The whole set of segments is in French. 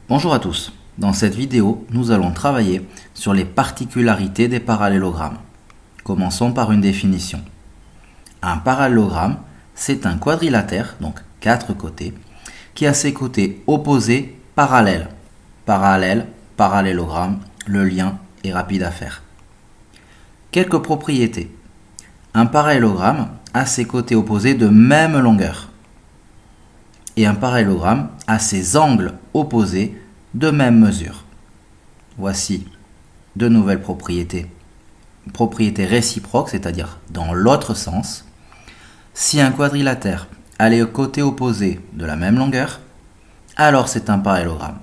Bonjour à tous. Dans cette vidéo, nous allons travailler sur les particularités des parallélogrammes. Commençons par une définition. Un parallélogramme, c'est un quadrilatère, donc 4 côtés, qui a ses côtés opposés parallèles. Parallèle, parallélogramme, le lien est rapide à faire. Quelques propriétés. Un parallélogramme a ses côtés opposés de même longueur. Et un parallélogramme a ses angles opposés de même mesure. Voici de nouvelles propriétés. Propriété réciproque, c'est-à-dire dans l'autre sens. Si un quadrilatère a les côtés opposés de la même longueur, alors c'est un parallélogramme.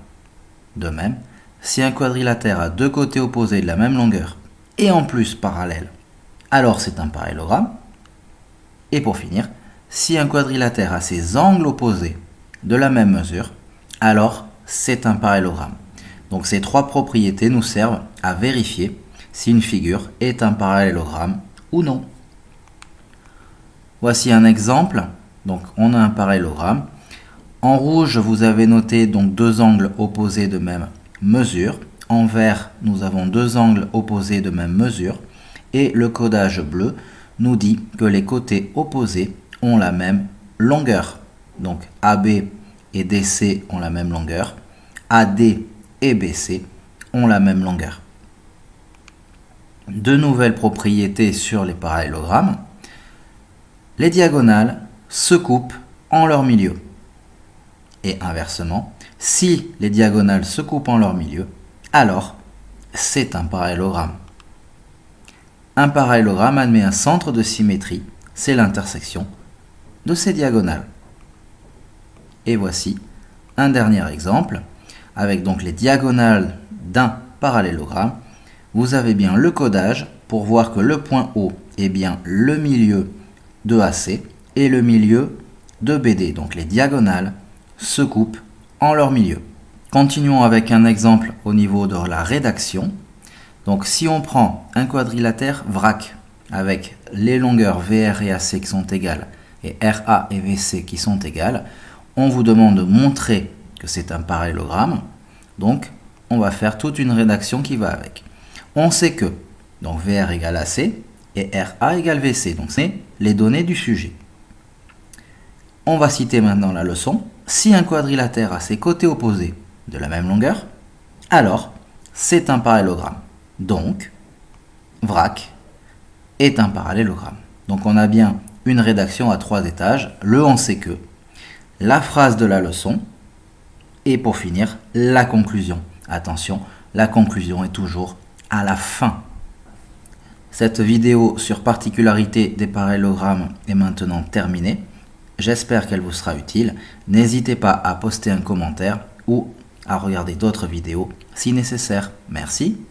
De même, si un quadrilatère a deux côtés opposés de la même longueur et en plus parallèles, alors c'est un parallélogramme. Et pour finir, si un quadrilatère a ses angles opposés de la même mesure, alors c'est un parallélogramme. Donc ces trois propriétés nous servent à vérifier si une figure est un parallélogramme ou non. Voici un exemple. Donc on a un parallélogramme. En rouge, vous avez noté donc deux angles opposés de même mesure. En vert, nous avons deux angles opposés de même mesure. Et le codage bleu nous dit que les côtés opposés ont la même longueur. Donc AB et DC ont la même longueur. AD et BC ont la même longueur. De nouvelles propriétés sur les parallélogrammes. Les diagonales se coupent en leur milieu. Et inversement, si les diagonales se coupent en leur milieu, alors c'est un parallélogramme. Un parallélogramme admet un centre de symétrie, c'est l'intersection de ces diagonales. Et voici un dernier exemple, avec donc les diagonales d'un parallélogramme. Vous avez bien le codage pour voir que le point O est bien le milieu de AC et le milieu de BD. Donc les diagonales se coupent en leur milieu. Continuons avec un exemple au niveau de la rédaction. Donc si on prend un quadrilatère VRAC avec les longueurs VR et AC qui sont égales et RA et VC qui sont égales, on vous demande de montrer que c'est un parallélogramme. Donc on va faire toute une rédaction qui va avec. On sait que donc VR égale AC et RA égale VC. Donc c'est les données du sujet. On va citer maintenant la leçon. Si un quadrilatère a ses côtés opposés de la même longueur, alors c'est un parallélogramme. Donc, VRAC est un parallélogramme. Donc on a bien une rédaction à 3 étages. Le on sait que, la phrase de la leçon, et pour finir, la conclusion. Attention, la conclusion est toujours à la fin. Cette vidéo sur particularité des parallélogrammes est maintenant terminée. J'espère qu'elle vous sera utile. N'hésitez pas à poster un commentaire ou à regarder d'autres vidéos si nécessaire. Merci.